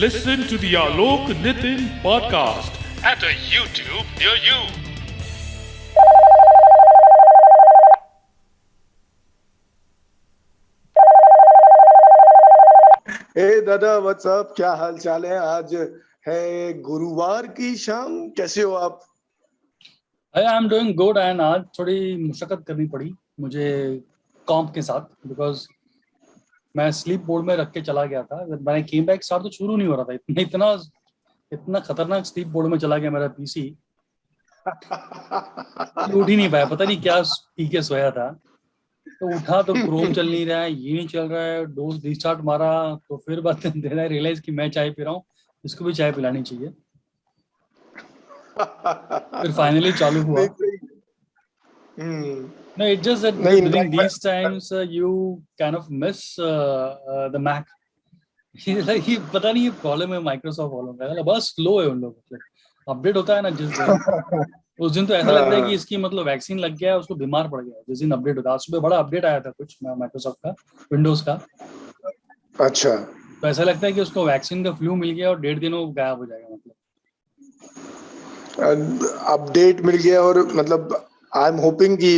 Listen to the Alok Nitin podcast at a YouTube near you. हे दादा WhatsApp, क्या हाल चाल है। आज है गुरुवार की शाम, कैसे हो आप? I am doing good and आज थोड़ी मुशक्कत करनी पड़ी मुझे कॉम्प के साथ बिकॉज मैं स्लीप बोर्ड में रख के चला गया था। मैंने केम बैक स्टार्ट तो शुरू नहीं हो रहा था, इतना इतना इतना खतरनाक स्लीप बोर्ड में चला गया मेरा पीसी। उठ ही नहीं पाया, पता नहीं क्या पी के सोया था। तो उठा तो क्रोम चल नहीं रहा है, ये नहीं चल रहा है, डोज रिस्टार्ट मारा तो फिर बात देना रियलाइज कि मैं चाय पी रहा हूँ, इसको भी चाय पिलानी चाहिए। फिर फाइनली चालू हुआ। No, it's just that during these times you kind of miss the Mac. he पता नहीं ये प्रॉब्लम है माइक्रोसॉफ्ट वालों का, बस स्लो है उन लोगों का। अपडेट होता है ना जिस दिन, उस दिन तो ऐसा लगता है कि इसकी मतलब वैक्सीन लग गया है, उसको बीमार पड़ गया जिस दिन अपडेट होता है। आज सुबह बड़ा अपडेट आया था कुछ माइक्रोसॉफ्ट का, विंडोज का। अच्छा, तो ऐसा लगता है कि उसको वैक्सीन का फ्लू मिल गया और 1.5 दिन वो गायब हो जाएगा। मतलब अपडेट मिल गया और मतलब आई एम होपिंग कि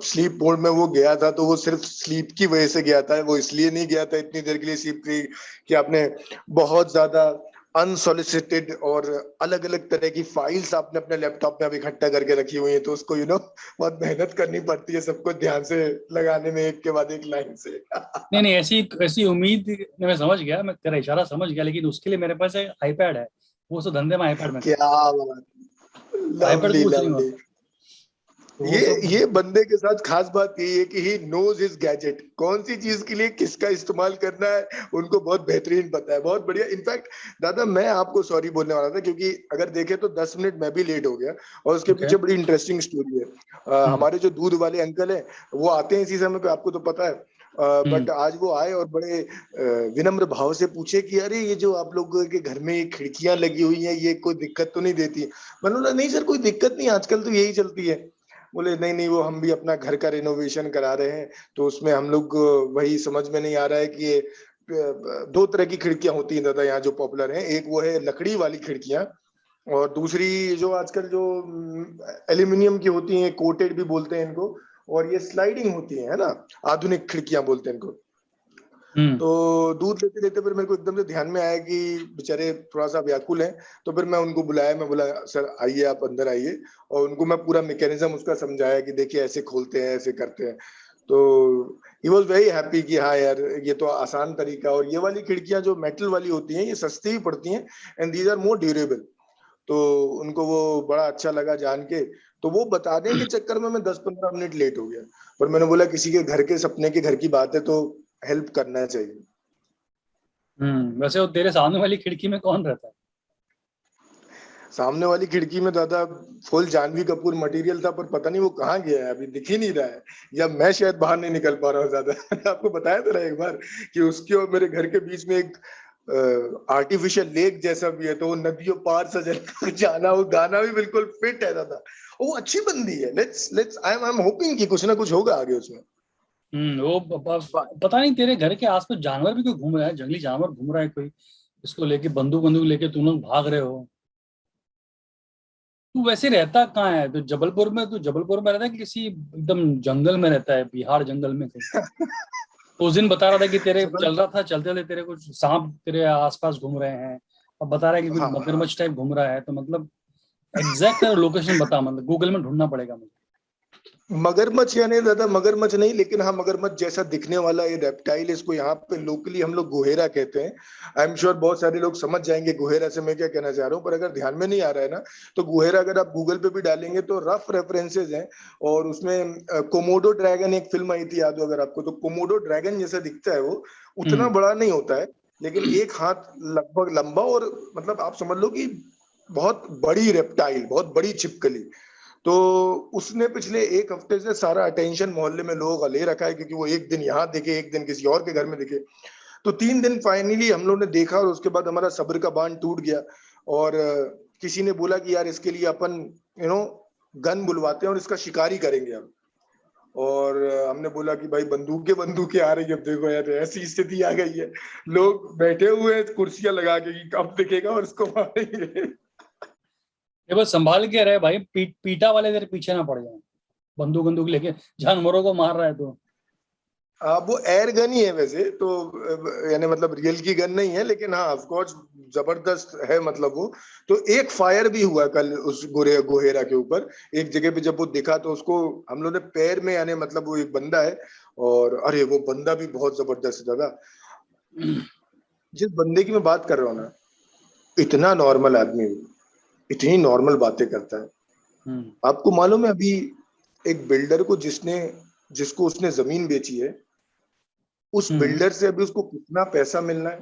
स्लीप मोड में वो गया था तो वो सिर्फ स्लीप की वजह से गया था, वो इसलिए नहीं गया था इतनी देर के लिए स्लीप की कि आपने बहुत ज्यादा अनसॉलिसिटेड और अलग अलग तरह की फाइल्स आपने अपने लैपटॉप में अब इकट्ठा करके रखी हुई है, तो उसको बहुत मेहनत करनी पड़ती है सबको ध्यान से लगाने में, एक के बाद एक लाइन से। नहीं ऐसी उम्मीद मैं समझ गया, मैं तेरा इशारा समझ गया, लेकिन उसके लिए मेरे पास एक आईपैड है। वो तो धंधे में आईपैड में क्या बात, आईपैड लवली पूछ रही हूँ। लवली। तो ये बंदे के साथ खास बात यही है कि ही नोज हिज गैजेट, कौन सी चीज के लिए किसका इस्तेमाल करना है उनको बहुत बेहतरीन पता है, बहुत बढ़िया। इनफैक्ट दादा मैं आपको सॉरी बोलने वाला था क्योंकि अगर देखे तो 10 मिनट मैं भी लेट हो गया और उसके पीछे बड़ी इंटरेस्टिंग स्टोरी है। हमारे जो दूध वाले अंकल हैं वो आते हैं इसी समय पे, आपको तो पता है। बट आज वो आए और बड़े विनम्र भाव से पूछे कि अरे ये जो आप लोगों के घर में ये खिड़कियां लगी हुई हैं ये कोई दिक्कत तो नहीं देती? मैंने बोला नहीं सर कोई दिक्कत नहीं, आजकल तो यही चलती है। बोले नहीं नहीं वो हम भी अपना घर का रिनोवेशन करा रहे हैं तो उसमें हम लोग वही समझ में नहीं आ रहा है कि ये 2 तरह की खिड़कियां होती हैं दादा यहाँ जो पॉपुलर हैं। एक वो है लकड़ी वाली खिड़कियां और दूसरी जो आजकल जो एल्यूमिनियम की होती हैं, कोटेड भी बोलते हैं इनको, और ये स्लाइडिंग होती है ना, आधुनिक खिड़कियां बोलते हैं इनको। तो दूध लेते लेते फिर मेरे को एकदम से ध्यान में आया कि बेचारे थोड़ा सा व्याकुल हैं, तो फिर मैं उनको बुलाया, मैं बोला सर आइए आप अंदर आइए, और उनको मैं पूरा मैकेनिज्म उसका समझाया कि देखिए ऐसे खोलते हैं ऐसे करते हैं। तो ही वॉज वेरी हैप्पी कि हाँ यार ये तो आसान तरीका, और ये वाली खिड़कियां जो मेटल वाली होती हैं ये सस्ती भी पड़ती हैं and these are more durable. तो उनको वो बड़ा अच्छा लगा जान के, तो वो बताने के चक्कर में मैं 10-15 मिनट लेट हो गया। पर मैंने बोला किसी के घर के सपने के घर की बात है तो हेल्प करना चाहिए। वैसे वो तेरे सामने वाली खिड़की में कौन रहता है? सामने वाली खिड़की में दादा फुल जानवी कपूर मटेरियल था, पर पता नहीं वो कहाँ गया है, अभी दिख ही नहीं रहा है, या मैं शायद बाहर नहीं निकल पा रहा हूँ ज्यादा। आपको बताया था ना एक बार कि उसके और मेरे घर के बीच में एक आर्टिफिशियल लेक जैसा भी है, तो वो नदियों पार सजल जाना, वो गाना भी बिल्कुल फिट है दादा। वो अच्छी बंदी है। लेट्स आई एम होपिंग कि कुछ ना कुछ होगा आगे उसमें। वो पता नहीं तेरे घर के आसपास जानवर भी कोई घूम रहा है, जंगली जानवर घूम रहा है कोई, इसको लेके बंदूक लेके तुम लोग भाग रहे हो। तू वैसे रहता कहाँ है? तो जबलपुर में रहता है कि किसी एकदम जंगल में रहता है, बिहार जंगल में कहीं? उस दिन बता रहा था कि तेरे चल रहा था, चलते चलते तेरे कुछ सांप तेरे आसपास घूम रहे हैं, अब बता रहा है कि कुछ हाँ, मगरमच्छ टाइप घूम रहा है। तो मतलब एग्जैक्ट लोकेशन बता, मतलब गूगल में ढूंढना पड़ेगा मुझे। मगरमच्छ या नहीं दादा, मगरमच्छ नहीं, लेकिन हाँ मगरमच्छ जैसा दिखने वाला ये रेप्टाइल, इसको यहाँ पे लोकली हम लोग गुहेरा कहते हैं। आई एम श्योर बहुत सारे लोग समझ जाएंगे गुहेरा से मैं क्या कहना चाह रहा हूँ, पर अगर ध्यान में नहीं आ रहा है ना तो गुहेरा अगर आप गूगल पे भी डालेंगे तो रफ रेफरेंसेज हैं। और उसमें कोमोडो ड्रैगन एक फिल्म आई थी, याद हो अगर आपको, तो कोमोडो ड्रैगन जैसा दिखता है वो, उतना बड़ा नहीं होता है लेकिन एक हाथ लगभग लंबा, और मतलब आप समझ लो कि बहुत बड़ी रेप्टाइल, बहुत बड़ी छिपकली। तो उसने पिछले 1 हफ्ते से सारा अटेंशन मोहल्ले में लोगों का ले रखा है क्योंकि वो एक दिन यहाँ दिखे, एक दिन किसी और के घर में दिखे। तो 3 दिन फाइनली हम लोग ने देखा और उसके बाद हमारा सब्र का बांध टूट गया। और किसी ने बोला कि यार इसके लिए अपन गन बुलवाते हैं और इसका शिकारी करेंगे अब। और हमने बोला कि भाई बंदूकें आ रही है, अब देखो यार ऐसी स्थिति आ गई है, लोग बैठे हुए हैं कुर्सियां लगा के कि कब दिखेगा और उसको मारेंगे। ये बस संभाल के रहे भाई, पीटा वाले तेरे पीछे ना पड़ जाए, बंदूक लेके जानवरों को मार रहा है तो। वो एयर गन ही है वैसे तो, यानी मतलब रियल की गन नहीं है, लेकिन हाँ ऑफ कोर्स जबरदस्त है मतलब वो। तो एक फायर भी हुआ कल उस गोहेरा के ऊपर, एक जगह पे जब वो दिखा तो उसको हम लोग ने पैर में, यानी मतलब वो एक बंदा है, और अरे वो बंदा भी बहुत जबरदस्त है दादा। जिस बंदे की मैं बात कर रहा हूँ ना, इतना नॉर्मल आदमी, इतनी नॉर्मल बातें करता है। आपको मालूम है अभी एक बिल्डर को जिसको उसने जमीन बेची है, उस बिल्डर से अभी उसको कितना पैसा मिलना है?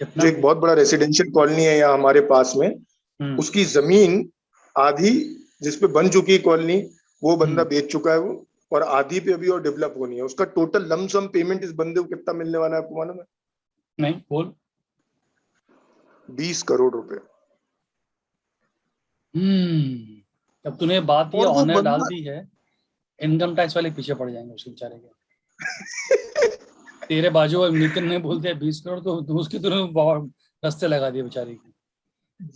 कितना? जो एक बहुत बड़ा रेसिडेंशियल कॉलोनी है यहाँ हमारे पास में, उसकी जमीन आधी जिसपे बन चुकी है कॉलोनी, वो बंदा बेच चुका है वो, और आधी पे अभी और डेवलप होनी है। उसका टोटल लमसम पेमेंट इस बंदे को कितना मिलने वाला है आपको मालूम है? नहीं बोल। 20 करोड़ रुपए। अब तूने बात ये और वो ऑनर डाल बंदा दी है, इनकम टैक्स वाले पीछे पड़ जाएंगे उसके बेचारे के। तेरे बाजू अब नितिन ने बोल दिया 20 करोड़, तो उसकी तुरंत रास्ते लगा दिए बेचारी की।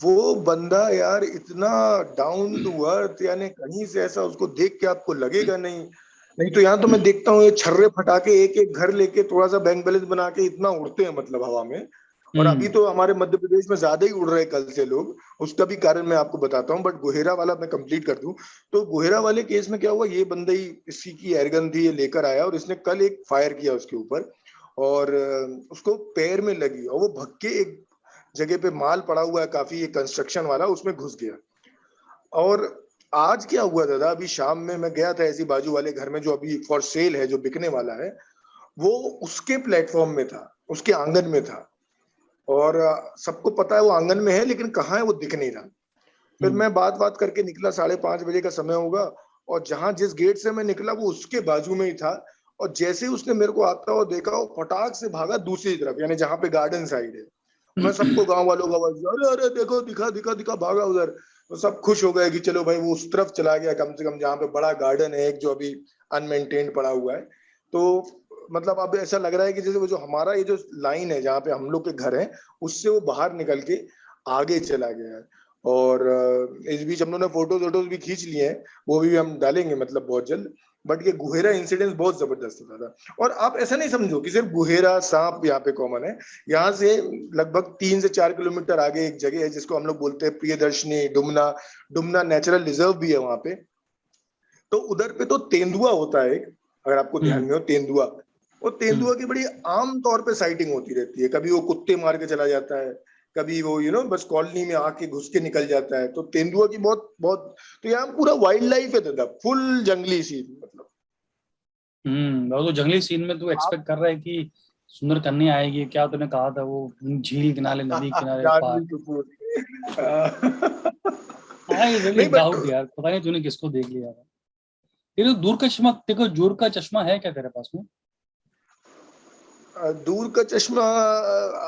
वो बंदा यार इतना डाउन टू अर्थ, यानी कहीं से ऐसा उसको देख के आपको लगेगा नहीं। नहीं तो यहाँ तो मैं देखता हूँ ये छर्रे फटाके एक एक घर लेके थोड़ा सा बैंक बैलेंस बना के इतना उड़ते हैं मतलब हवा में। और अभी तो हमारे मध्य प्रदेश में ज्यादा ही उड़ रहे हैं कल से लोग, उसका भी कारण मैं आपको बताता हूँ। बट गोहेरा वाला मैं कंप्लीट कर दूं तो गोहेरा वाले केस में क्या हुआ, ये बंदा ही, इसी की एयरगन थी, ये लेकर आया और इसने कल एक फायर किया उसके ऊपर, और उसको पैर में लगी, और वो भग के एक जगह पे माल पड़ा हुआ है काफी, ये कंस्ट्रक्शन वाला, उसमें घुस गया। और आज क्या हुआ दादा, अभी शाम में मैं गया था ऐसी बाजू वाले घर में जो अभी फॉर सेल है, जो बिकने वाला है, वो उसके प्लेटफॉर्म में था, उसके आंगन में था, और सबको पता है वो आंगन में है, लेकिन कहाँ है वो दिख नहीं रहा। फिर मैं बात करके निकला, 5:30 बजे का समय होगा, और जहां जिस गेट से मैं निकला वो उसके बाजू में ही था। और जैसे ही उसने मेरे को आता हुआ देखा, वो फटाक से भागा दूसरी तरफ, यानी जहां पे गार्डन साइड है। मैं सबको, गांव वालों को आवाज, अरे अरे देखो, दिखा दिखा दिखा, भागा उधर। तो सब खुश हो गए कि चलो भाई वो उस तरफ चला गया, कम से कम जहाँ पे बड़ा गार्डन है एक, जो अभी अनमेंटेन्ड पड़ा हुआ है। तो मतलब अब ऐसा लग रहा है कि जैसे वो जो हमारा ये जो लाइन है जहाँ पे हम लोग के घर हैं, उससे वो बाहर निकल के आगे चला गया है। और इस बीच हम लोगों ने फोटोज भी खींच लिए हैं, वो भी हम डालेंगे मतलब बहुत जल्द। बट ये गुहेरा इंसिडेंट बहुत जबरदस्त था। और आप ऐसा नहीं समझो कि सिर्फ गुहेरा सांप यहाँ पे कॉमन है। यहाँ से लगभग 3 से 4 किलोमीटर आगे एक जगह है जिसको हम लोग बोलते हैं प्रियदर्शनी डुमना। डुमना नेचुरल रिजर्व भी है वहां पे। तो उधर पे तो तेंदुआ होता है एक, अगर आपको ध्यान में हो, तेंदुआ, वो तेंदुआ की बड़ी आम तौर पे साइटिंग होती रहती है। कभी वो कुत्ते मार के चला जाता है, कभी वो बस कॉलोनी में आके घुस के निकल जाता है। तो तेंदुआ की बहुत बहुत, तो यहाँ पूरा वाइल्ड लाइफ है दादा, फुल जंगली सीन मतलब। वो तो जंगली सीन में तू एक्सपेक्ट कर रहा है कि सुंदर कन्या आएगी, क्या तूने कहा था वो झील किनारे, नदी किनारे पार्क। आई रियली नहीं बट डाउट यार, पता नहीं तूने किसको देख लिया था। तेरे दूर का चश्मा, देखो दूर का चश्मा है क्या तेरे पास में? दूर का चश्मा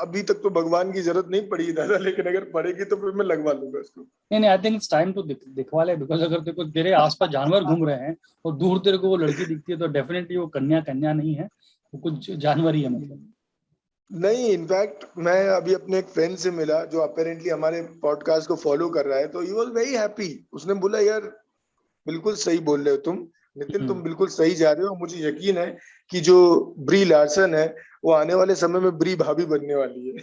अभी तक तो भगवान की जरूरत नहीं पड़ी दादा, लेकिन अगर पड़ेगी तो फिर मैं लगवा लूंगा उसको। नहीं I think it's time to दिखवा ले, बिकॉज अगर तेरे को तेरे आसपास जानवर घूम रहे हैं और दूर तेरे को वो लड़की दिखती है, तो डेफिनेटली वो कन्या कन्या नहीं है, वो कुछ जानवर ही है मतलब। नहीं, इनफैक्ट मैं अभी अपने एक फ्रेंड से मिला जो अपेरेंटली हमारे पॉडकास्ट को फॉलो कर रहा है, तो ही वाज वेरी हैप्पी। उसने बोला यार बिल्कुल सही बोल रहे हो तुम नितिन, तुम बिल्कुल सही जा रहे हो। मुझे यकीन है कि जो ब्री लार्सन है वो आने वाले समय में ब्री भाभी बनने वाली है।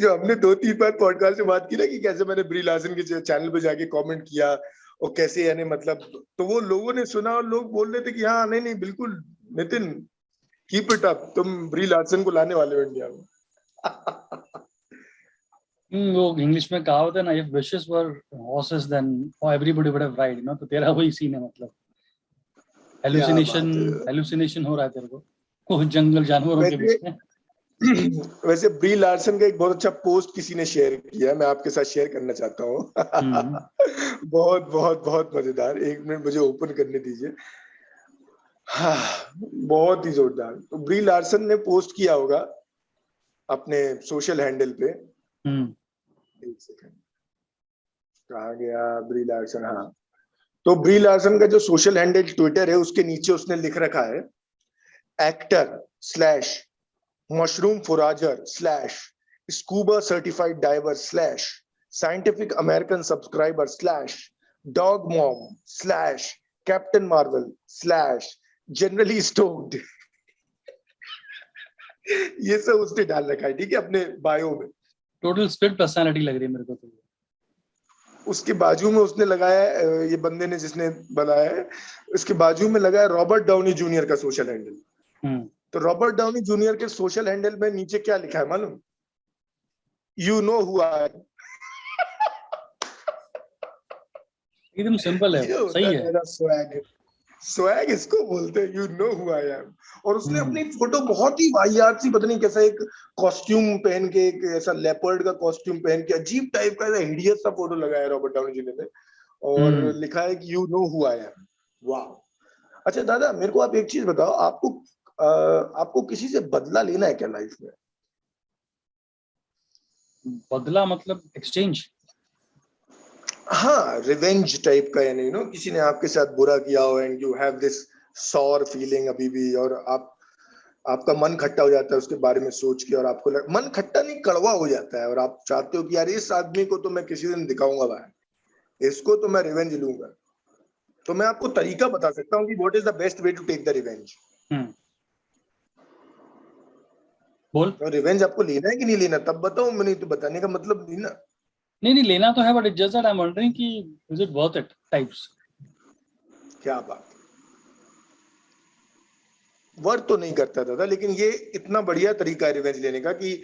जो हमने 2-3 बार पॉडकास्ट में बात की ना कि कैसे मैंने ब्री लार्सन के चैनल पे जाके कमेंट किया, और कैसे यानी मतलब, तो वो लोगों ने सुना और लोग बोल रहे थे कि हाँ नहीं नहीं बिल्कुल नितिन, कीप इट अप, तुम ब्री लार्सन को लाने वाले हो इंडिया में। वो इंग्लिश में कहावत है ना, if wishes were horses then everybody would have ride ना, तो तेरा वही सीन है मतलब। क्या हेलुसिनेशन, बात है। हेलुसिनेशन हो रहा है तेरे को वो जंगल जानवरों के वैसे बीच में। वैसे ब्री लार्सन का एक बहुत अच्छा पोस्ट किसी ने शेयर किया है, मैं आपके साथ शेयर करना चाहता हूँ। बहुत बहुत बहुत मजेदार, 1 मिनट मुझे ओपन करने दीजिए। हाँ, बहुत ही जोरदार। तो ब्री लार्सन ने पोस्ट किया होगा अपने सोशल हैंडल पे, एक सेकंड, कहाँ गया ब्री लार्सन, हाँ, तो ब्री लार्सन का जो सोशल हैंडल ट्विटर है उसके नीचे उसने लिख रखा है actor slash mushroom forager slash scuba certified diver slash Scientific American subscriber slash dog mom slash Captain Marvel slash generally stoked. ये सब उसने डाल रखा है, ठीक है, अपने बायो में। टोटल स्प्लिट पर्सनालिटी लग रही है मेरे को तो। उसके बाजू में उसने लगाया है, ये बंदे ने जिसने बनाया है, उसके बाजू में लगाया रॉबर्ट डाउनी जूनियर का सोशल हैंडल। तो रॉबर्ट डाउनी जूनियर के सोशल हैंडल में नीचे क्या लिखा है मालूम? You know who I am. एकदम सिंपल है, सही है। स्वैग इसको बोलते हैं, you know who I am. और उसने अपनी फोटो बहुत ही वाहियात सी, पता नहीं कैसा एक कॉस्ट्यूम पहन के, एक ऐसा लेपर्ड का कॉस्ट्यूम पहन के अजीब टाइप का हिडियस सा फोटो लगाया रॉबर्ट डाउनी जूनियर ने, और लिखा है कि you know who I am. वाह। अच्छा दादा, मेरे को आप एक चीज बताओ, आपको किसी से बदला लेना है क्या लाइफ में? बदला मतलब एक्सचेंज? हाँ, रिवेंज टाइप का, यानी किसी ने आपके साथ बुरा किया हो and you have this sore feeling अभी भी, और आपका मन खट्टा हो जाता है उसके बारे में सोच के, और आपको मन खट्टा नहीं, कड़वा हो जाता है, और आप चाहते हो कि यार इस आदमी को तो मैं किसी दिन दिखाऊंगा भाई, इसको तो मैं रिवेंज लूंगा। तो मैं आपको तरीका बता सकता हूँ कि what is the best way to take the revenge. बोल। तो रिवेंज आपको लेना है कि नहीं लेना, तब बताओ, मैं नहीं तो बताने का मतलब नहीं ना। नहीं लेना तो है, but it just that I am wondering कि is it worth it types. क्या बात, वर्थ तो नहीं करता दादा, लेकिन ये इतना बढ़िया तरीका है रिवेंज लेने का कि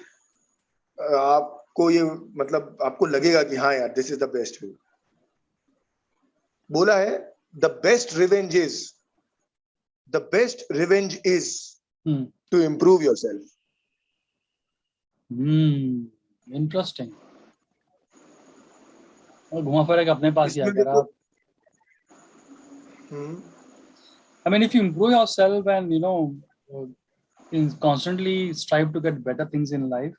आपको ये मतलब आपको लगेगा कि हाँ यार this is the best way. बोला है the best revenge is to improve yourself. Interesting. और घुमा फिरा के अपने पास ही आ गया। I mean, if you improve yourself and constantly strive to get better things in life,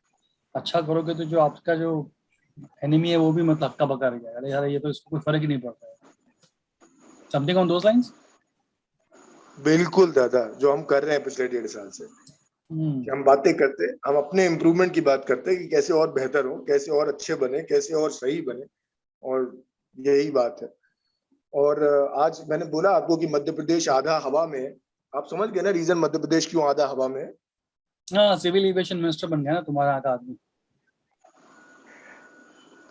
अच्छा करोगे तो जो आपका जो एनिमी है वो भी मतलब हक्का बक्का रह जाएगा, अरे यार ये तो इसको कोई फर्क ही नहीं पड़ता है। Something on those lines? बिल्कुल दादा, जो हम कर रहे हैं पिछले 1.5 साल से, कि हम बातें करते, हम अपने इम्प्रूवमेंट की बात करते हैं कि कैसे और बेहतर हो, कैसे और अच्छे बने, कैसे और सही बने, और यही बात है। और आज मैंने बोला आपको कि मध्य प्रदेश आधा हवा में है। आप समझ गए ना रीजन मध्य प्रदेश क्यों आधा हवा में है? हाँ, सिविल एविएशन मिनिस्टर बन गया ना तुम्हारा आका आदमी।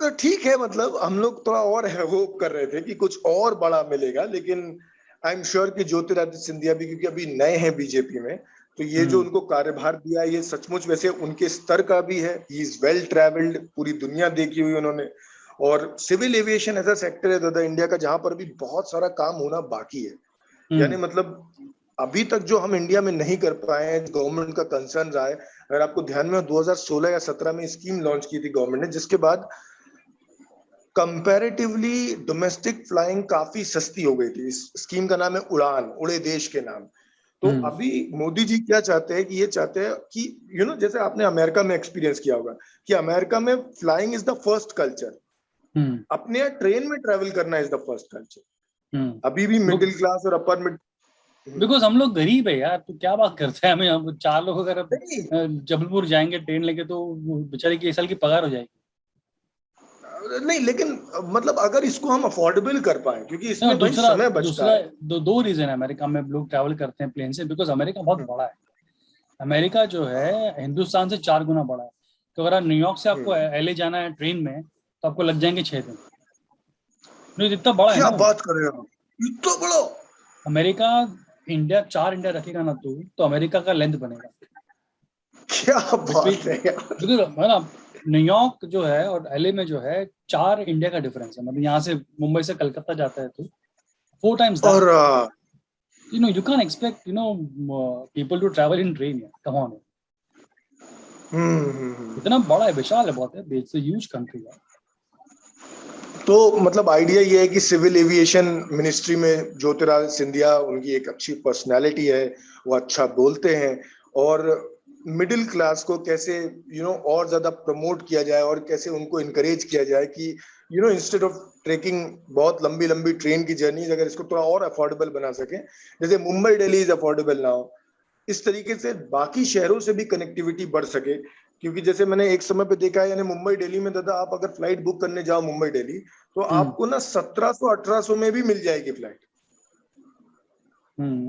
तो ठीक है, मतलब हम लोग थोड़ा और होप कर रहे थे कि कुछ और बड़ा मिलेगा, लेकिन आई एम श्योर कि ज्योतिरादित्य सिंधिया भी, क्योंकि अभी नए हैं बीजेपी में, तो ये जो उनको कार्यभार दिया है ये सचमुच वैसे उनके स्तर का भी है। ही इज वेल ट्रैवल्ड, पूरी दुनिया देखी हुई उन्होंने, और सिविल एविएशन ऐसा सेक्टर है दादा इंडिया का जहां पर भी बहुत सारा काम होना बाकी है। यानी मतलब अभी तक जो हम इंडिया में नहीं कर पाए हैं, गवर्नमेंट का कंसर्न रहा है। अगर आपको ध्यान में हो 2016 या 17 में स्कीम लॉन्च की थी गवर्नमेंट ने, जिसके बाद कंपैरेटिवली डोमेस्टिक फ्लाइंग काफी सस्ती हो गई थी। इस स्कीम का नाम है उड़ान, उड़े देश के नाम। तो अभी मोदी जी क्या चाहते हैं कि ये चाहते हैं कि जैसे आपने अमेरिका में एक्सपीरियंस किया होगा कि अमेरिका में flying is the first culture. अपने यहाँ ट्रेन में ट्रेवल करना इज द फर्स्ट कल्चर। अभी भी मिडिल क्लास और अपर मिडिल, बिकॉज हम लोग गरीब है यार, तो क्या बात करते हैं। हमें 4 लोग अगर जबलपुर जाएंगे ट्रेन लेके तो बेचारे की 1 साल की पगार हो जाएगी। नहीं, लेकिन मतलब अगर इसको हम अफोर्डेबल कर पाए, क्योंकि इसमें भाई समय बचता है। दो रीजन है अमेरिका में लोग ट्रैवल करते हैं प्लेन से, बिकॉज अमेरिका बहुत बड़ा है। अमेरिका जो है हिंदुस्तान से 4 गुना बड़ा है। तो अगर न्यूयॉर्क से आपको LA जाना है ट्रेन में तो आपको लग जाएंगे 6 दिन। नहीं, इतना बड़ा है ना। क्या बात कर रहे हो, इतना बड़ा अमेरिका। इंडिया 4 इंडिया रखेगा ना तो अमेरिका का लेंथ बनेगा। क्या बात है यार। न्यूयॉर्क जो है और LA में जो है 4 इंडिया का डिफरेंस है। मतलब यहाँ से मुंबई से कलकत्ता जाता है तो 4 times that. और you can't expect people to travel in train. Come on. इतना बड़ा है, विशाल है बहुत है। It's a huge country है। तो मतलब आइडिया ये है कि सिविल एविएशन मिनिस्ट्री में ज्योतिरादित्य सिंधिया, उनकी एक अच्छी पर्सनालिटी है, वो अच्छा बोलते हैं, और मिडिल क्लास को कैसे और ज्यादा प्रमोट किया जाए और कैसे उनको इनकरेज किया जाए कि इंस्टेड ऑफ ट्रेकिंग बहुत लंबी लंबी ट्रेन की जर्नी, अगर इसको थोड़ा और अफोर्डेबल बना सके, जैसे Mumbai Delhi is affordable now, इस तरीके से बाकी शहरों से भी कनेक्टिविटी बढ़ सके। क्योंकि जैसे मैंने एक समय पे देखा है, यानी मुंबई दिल्ली में दादा आप अगर फ्लाइट बुक करने जाओ मुंबई दिल्ली, तो आपको ना 1700-1800 में भी मिल जाएगी फ्लाइट।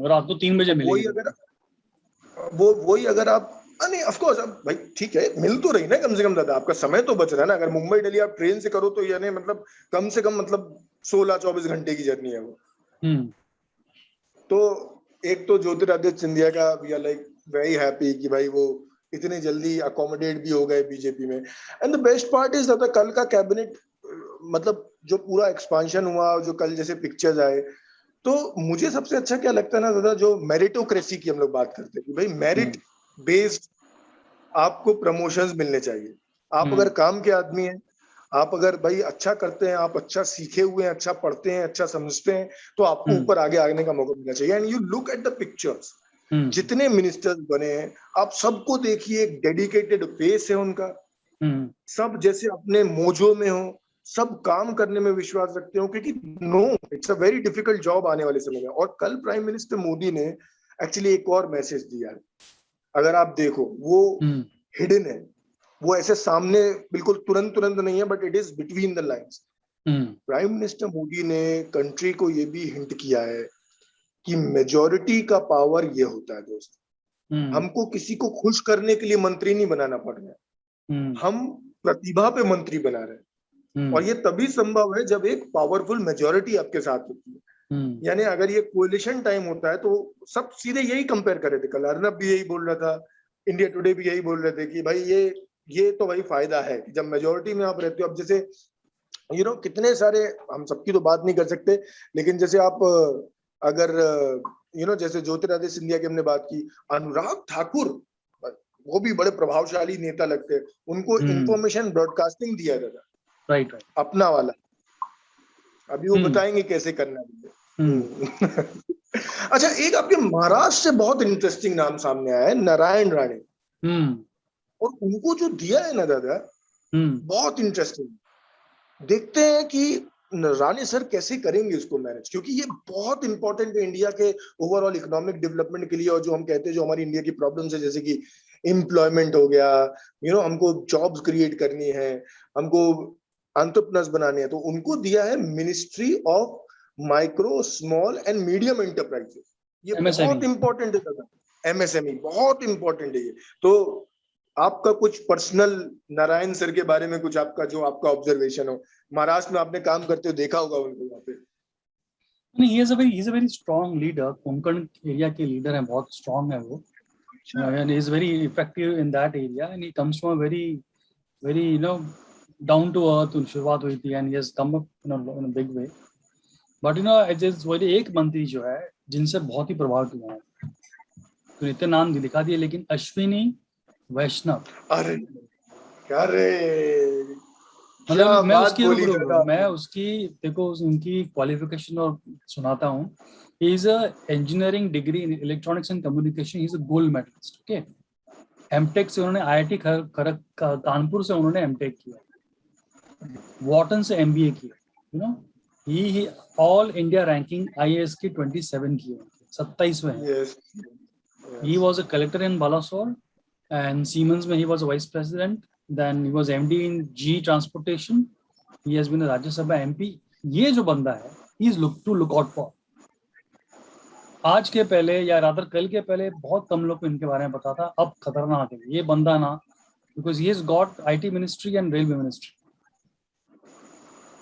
रात को 3 बजे मिलेगी। वही अगर आप नहीं, ऑफ कोर्स अब भाई ठीक है, मिल तो रही ना कम से कम दादा, आपका समय तो बच रहा है ना। अगर मुंबई दिल्ली आप ट्रेन से करो तो यानी मतलब कम से कम मतलब 16-24 घंटे की जर्नी है वो। तो एक तो ज्योतिरादित्य सिंधिया का we are like very happy कि भाई वो इतने जल्दी अकोमोडेट भी हो गए बीजेपी में। And the best part is दादा कल का कैबिनेट, मतलब जो पूरा एक्सपांशन हुआ, जो कल जैसे पिक्चर्स आए, तो मुझे सबसे अच्छा क्या लगता है ना दादा, जो मेरिटोक्रेसी की हम लोग बात करते हैं कि भाई मेरिट बेस्ड आपको प्रमोशंस मिलने चाहिए। आप अगर काम के आदमी हैं, आप अगर भाई अच्छा करते हैं, आप अच्छा सीखे हुए हैं, अच्छा पढ़ते हैं, अच्छा समझते हैं, तो आपको ऊपर आगे आने का मौका मिलना चाहिए। And you look at the pictures, जितने मिनिस्टर्स बने हैं आप सबको देखिए, एक डेडिकेटेड फेस है उनका, सब जैसे अपने मोजो में हो, सब काम करने में विश्वास रखते हो, क्योंकि no it's a very difficult job आने वाले समय में। और कल प्राइम मिनिस्टर मोदी ने एक्चुअली एक और मैसेज दिया है, अगर आप देखो वो हिडन है, वो ऐसे सामने बिल्कुल तुरंत नहीं है, but it is between the lines. Prime minister Modi ने कंट्री को ये भी हिंट किया है कि मेजॉरिटी का पावर ये होता है दोस्त, हमको किसी को खुश करने के लिए मंत्री नहीं बनाना पड़ रहा है, हम प्रतिभा पे मंत्री बना रहे हैं। और ये तभी संभव है जब एक पावरफुल मेजॉरिटी आपके साथ होती है। यानी अगर ये कोलिशन टाइम होता है तो सब सीधे यही कंपेयर कर रहे थे, कल अर्नब भी यही बोल रहा था, इंडिया टुडे भी यही बोल रहे थे कि भाई ये तो भाई फायदा है कि जब मेजोरिटी में आप रहते हो। अब जैसे कितने सारे, हम सबकी तो बात नहीं कर सकते, लेकिन जैसे आप अगर जैसे ज्योतिरादित्य सिंधिया की हमने बात की, अनुराग ठाकुर वो भी बड़े प्रभावशाली नेता लगते हैं, उनको इंफॉर्मेशन ब्रॉडकास्टिंग दिया जाता, राइट अपना वाला, अभी वो बताएंगे कैसे करना है। अच्छा, एक आपके महाराष्ट्र से बहुत इंटरेस्टिंग नाम सामने आया है, नारायण राणे, और उनको जो दिया है ना दादा, बहुत इंटरेस्टिंग। देखते हैं कि राणे सर कैसे करेंगे उसको मैनेज, क्योंकि ये बहुत इंपॉर्टेंट है इंडिया के ओवरऑल इकोनॉमिक डेवलपमेंट के लिए। और जो हम कहते हैं जो हमारी इंडिया की प्रॉब्लम्स है, जैसे कि एम्प्लॉयमेंट हो गया, हमको जॉब्स क्रिएट करनी है, हमको एंटरप्रेन्योर्स बनाने हैं, तो उनको दिया है ministry of micro small and medium enterprises. ये बहुत इंपॉर्टेंट है दादा, एमएसएमई बहुत इंपॉर्टेंट है ये। तो आपका कुछ पर्सनल नारायण सर के बारे में कुछ आपका जो आपका ऑब्जर्वेशन हो, महाराष्ट्र में आपने काम करते हो देखा होगा उनको वहाँ पे। नहीं, he is a very strong leader, Konkan area के लीडर हैं, बहुत स्ट्रॉन्ग है वो, and he is very effective in that area, and he comes from a very down to earth शुरुआत हुई थी, and he has come up in a big way. But it is वही एक मंत्री जो है जिनसे बहुत ही प्रभावित हुआ है, तो इतने नाम दिखा दिए, लेकिन अश्विनी वैष्णव, अरे मैं उसकी देखो उनकी क्वालिफिकेशन और सुनाता हूँ। He is a engineering degree in electronics and communication, he is a gold medalist. Okay, MTech से उन्होंने आईआईटी कानपुर से उन्होंने एमटेक किया, वॉटन से एमबीए किया, ही ऑल इंडिया रैंकिंग आईएएस की 27 की, 27वें हैं। He was a collector in Balasore, and Siemens में he was a vice president. Then he was MD in GE Transportation. He has been a Rajya Sabha MP. ये जो बंदा है, he is to look out for. आज के पहले या rather कल के पहले बहुत कम लोग को इनके बारे में पता था, अब खतरनाक है ये बंदा ना, because he has got IT ministry and railway ministry.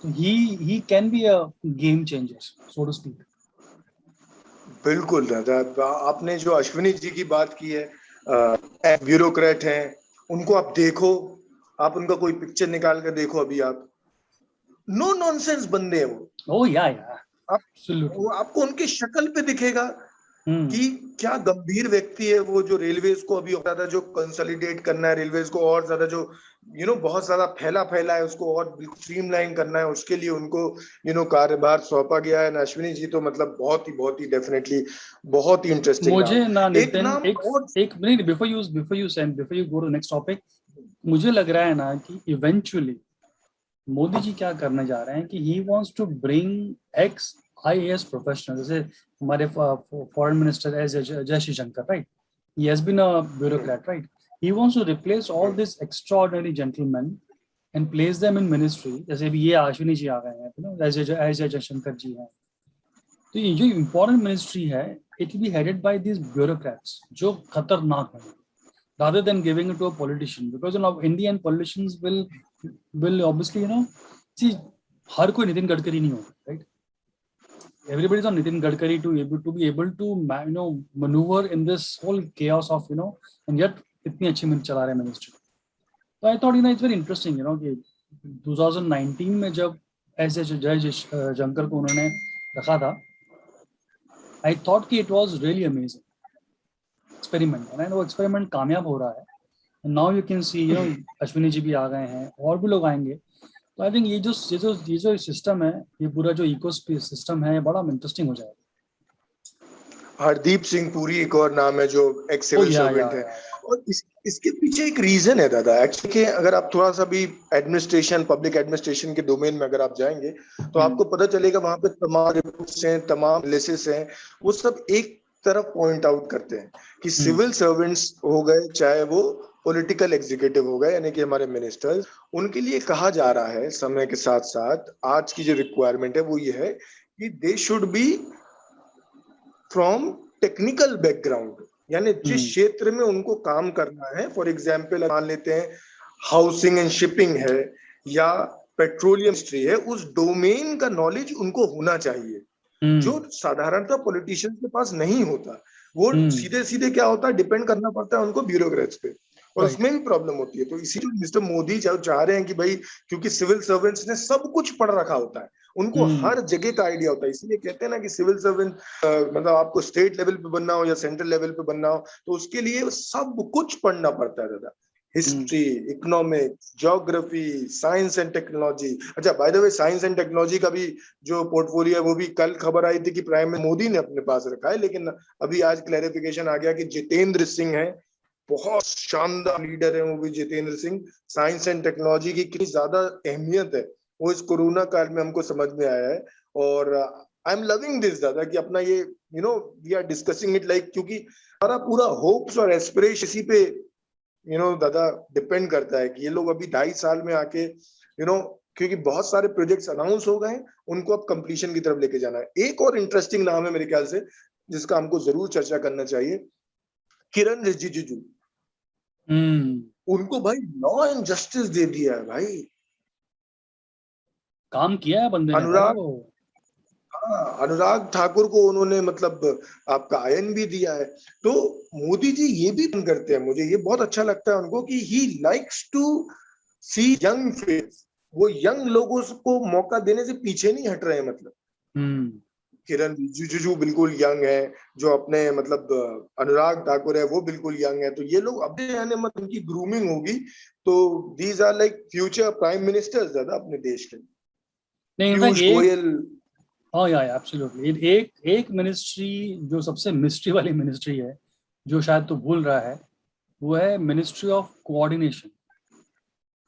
So he can be a game changer, so to speak. बिल्कुल दादा, आपने जो अश्विनी जी की बात की है, ब्यूरोक्रेट हैं, उनको आप देखो, आप उनका कोई पिक्चर निकाल कर देखो, अभी आप नो नॉनसेंस बंदे हैं वो। ओह या आपको उनकी शक्ल पे दिखेगा कि क्या गंभीर व्यक्ति है वो, जो रेलवेज को अभी ज्यादा जो कंसोलिडेट करना है, रेलवेज को और ज्यादा जो बहुत ज्यादा फैला है, उसको और बिल्कुल स्ट्रीमलाइन करना है, उसके लिए उनको कार्यभार सौंपा गया है। अश्विनी जी तो मतलब बहुत ही डेफिनेटली बहुत ही इंटरेस्टिंग नाम। मुझे ना एक नितिन, नाम और एक minute before you go to next topic, मुझे लग रहा है ना कि इवेंचुअली मोदी जी क्या करने जा रहे हैं कि he wants to bring ex IAS professional, जैसे हमारे foreign minister S Jaishankar, right, he has been a bureaucrat, right? He wants to replace all these extraordinary gentlemen and place them in ministry. जैसे अभी ये अश्विनी जी आ गए हैं, एस जयशंकर जी हैं, तो ये जो इम्पोर्टेंट मिनिस्ट्री है, it will be headed by these bureaucrats जो खतरनाक हैं, rather than giving it to a politician, because Indian politicians will obviously see, हर कोई नितिन गडकरी नहीं होता, right? Everybody is on Nitin Gadkari to be able to maneuver in this whole chaos of and yet इतनी अच्छी minute चला रहे हैं ministry. तो I thought it's very interesting कि 2019 में जब ऐसे जयशंकर को उन्होंने रखा था, I thought कि it was really amazing experiment, and वो experiment कामयाब हो रहा है। And now you can see Ashwini ji भी आ गए हैं और भी लोग आएंगे। तो आई थिंक ये जो सिस्टम है, ये पूरा जो इको सिस्टम है, बड़ा इंटरेस्टिंग हो जाएगा। हरदीप सिंह पुरी एक और नाम है जो एक्स सिविल सर्वेंट है, और इसके पीछे एक रीजन है दादा एक्चुअली कि अगर आप थोड़ा सा भी एडमिनिस्ट्रेशन, पब्लिक एडमिनिस्ट्रेशन के डोमेन में अगर आप जाएंगे तो आपको पता चलेगा वहां पे तमाम रिपोर्ट्स हैं, तमाम लिस्ट्स हैं, वो सब एक तरफ पॉइंट आउट करते हैं कि सिविल सर्वेंट्स हो गए, चाहे वो पॉलिटिकल एग्जीक्यूटिव हो गए, यानी कि हमारे मिनिस्टर्स, उनके लिए कहा जा रहा है समय के साथ साथ आज की जो रिक्वायरमेंट है वो ये है कि they should be from technical background, यानी जिस क्षेत्र में उनको काम करना है, फॉर एग्जाम्पल मान लेते हैं हाउसिंग एंड शिपिंग है या पेट्रोलियम इंडस्ट्री है, उस डोमेन का नॉलेज उनको होना चाहिए, जो साधारणतः पॉलिटिशियंस के पास नहीं होता। वो सीधे सीधे क्या होता है, डिपेंड करना पड़ता है उनको ब्यूरोक्रेट्स पे, और उसमें भी प्रॉब्लम होती है। तो इसीलिए मिस्टर मोदी चाह रहे हैं कि भाई, क्योंकि सिविल सर्वेंट्स ने सब कुछ पढ़ रखा होता है, उनको हर जगह का आइडिया होता है, इसलिए कहते हैं ना कि सिविल सर्वेंट मतलब आपको स्टेट लेवल पे बनना हो या सेंट्रल लेवल पे बनना हो तो उसके लिए सब कुछ पढ़ना पड़ता है दादा, history, economics, geography, science and technology. अच्छा, by the way science and technology का भी जो पोर्टफोलियो है वो भी कल खबर आई थी कि प्राइम मिनिस्टर मोदी ने अपने पास रखा है, लेकिन अभी आज क्लैरिफिकेशन आ गया कि जितेंद्र सिंह है, बहुत शानदार लीडर है वो भी Jitendra Singh. Science and technology की कितनी ज्यादा अहमियत है वो इस कोरोना काल में हमको समझ में आया है, और आई एम लविंग दिस दादा कि अपना ये we are discussing it like, क्योंकि हमारा पूरा होप्स और एस्पिरेशन इसी पे दादा डिपेंड करता है कि ये लोग अभी 2.5 साल में आके क्योंकि बहुत सारे प्रोजेक्ट्स अनाउंस हो गए हैं, उनको अब कंप्लीशन की तरफ लेके जाना है। एक और इंटरेस्टिंग नाम है मेरे ख्याल से जिसका हमको जरूर चर्चा करना चाहिए, किरण रिजिजू। उनको भाई लॉ एंड जस्टिस दे दिया है भाई, काम किया है बंदे ने। अनुराग ठाकुर को उन्होंने मतलब आपका आयन भी दिया है। तो मोदी जी ये भी करते हैं, मुझे ये बहुत अच्छा लगता है उनको कि he likes to see young face, वो यंग लोगों को मौका देने से पीछे नहीं हट रहे हैं। मतलब किरण रिजिजू बिल्कुल यंग है, जो अपने मतलब अनुराग ठाकुर है वो बिल्कुल यंग है, तो ये लोग अपने आने में उनकी ग्रूमिंग होगी, तो these are like future prime ministers ज्यादा अपने देश के। पीयूष गोयल, एब्सोल्युटली। एक मिनिस्ट्री जो सबसे मिस्ट्री वाली मिनिस्ट्री है, जो शायद तो भूल रहा है, वो है मिनिस्ट्री ऑफ कोऑर्डिनेशन,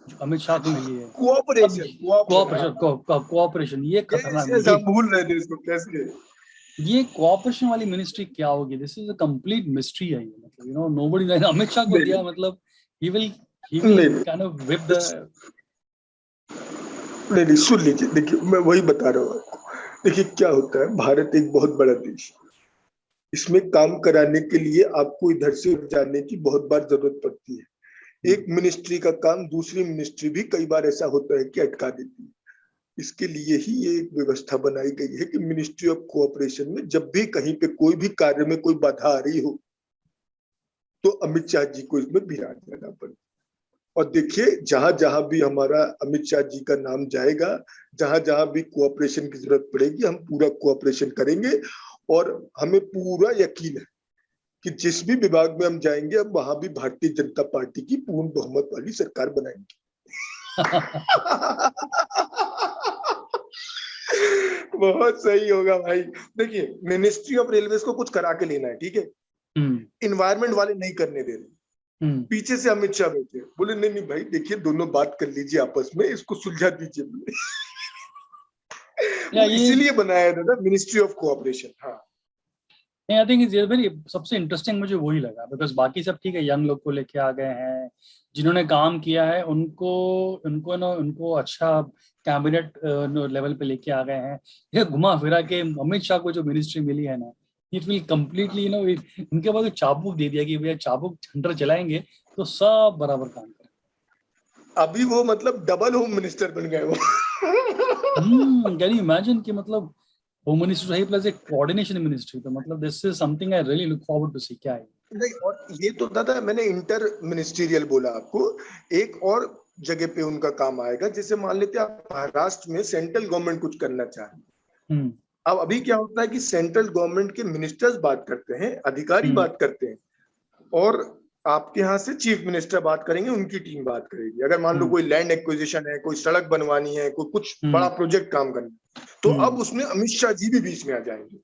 जो अमित शाह को मिली है। कोऑपरेशन ये खतरनाक, भूल रहे थे इसको कैसे। ये कोऑपरेशन वाली मिनिस्ट्री क्या होगी? This is a complete mystery है ये, मतलब नोबडी, अमित शाह को दिया, मतलब he will kind of whip the। नहीं सुन लीजिए, देखिए मैं वही बता रहा हूँ आपको। देखिए क्या होता है, भारत एक बहुत बड़ा देश है, इसमें काम कराने के लिए आपको इधर से उधर जाने की बहुत बार जरूरत पड़ती है। एक मिनिस्ट्री का काम दूसरी मिनिस्ट्री भी कई बार ऐसा होता है कि अटका देती है। इसके लिए ही ये एक व्यवस्था बनाई गई है कि मिनिस्ट्री ऑफ कोऑपरेशन में जब भी कहीं पे कोई भी कार्य में कोई बाधा आ रही हो तो अमित शाह जी को इसमें विराज देना पड़े। और देखिए जहां जहां भी हमारा अमित शाह जी का नाम जाएगा, जहां जहां भी कोऑपरेशन की जरूरत पड़ेगी, हम पूरा कोऑपरेशन करेंगे। और हमें पूरा यकीन है कि जिस भी विभाग में हम जाएंगे हम वहां भी भारतीय जनता पार्टी की पूर्ण बहुमत वाली सरकार बनाएंगे। बहुत सही होगा भाई। देखिए, मिनिस्ट्री ऑफ रेलवेज को कुछ करा के लेना है, ठीक है, इन्वायरमेंट वाले नहीं करने दे रहे, पीछे से अमित शाह बैठे बोले नहीं नहीं भाई देखिए दोनों बात कर लीजिए आपस में, इसको सुलझा दीजिए। इसीलिए बनाया था मिनिस्ट्री ऑफ कोऑपरेशन। हाँ, आई थिंक इज वेरी, सबसे इंटरेस्टिंग मुझे वही लगा, बिकॉज बाकी सब ठीक है, यंग लोग को लेके आ गए हैं, जिन्होंने काम किया है उनको अच्छा कैबिनेट लेवल पे लेके आ गए हैं। ये घुमा फिरा के अमित शाह को जो मिनिस्ट्री मिली है ना, इट विल कम्प्लीटली इनके बाद चाबुक दे दिया कि भैया चाबुक ठंडर चलाएंगे तो सब बराबर काम करें। अभी वो मतलब डबल होम मिनिस्टर बन गए वो। कैन यू इमेजिन कि मतलब होम मिनिस्टर रही प्लस एक कोऑर्डिनेशन मिनिस्ट्री, तो मतलब this is something I really look forward to see क्या है। नहीं, और ये तो दादा मैंने इंटर मिनिस्ट्रियल बोला आपको, एक और जगह पे उनका काम आएगा, जैसे मान लेते हैं आप महाराष्ट्र में सेंट्रल गवर्नमेंट कुछ करना चाह रही है। अब अभी क्या होता है कि सेंट्रल गवर्नमेंट के मिनिस्टर्स बात करते हैं, अधिकारी बात करते हैं, और आपके यहाँ से चीफ मिनिस्टर बात करेंगे, उनकी टीम बात करेगी। अगर मान लो कोई लैंड एक्विजिशन है, कोई सड़क बनवानी है, कोई कुछ बड़ा प्रोजेक्ट काम करना है, तो अब उसमें अमित शाह जी भी बीच में आ जाएंगे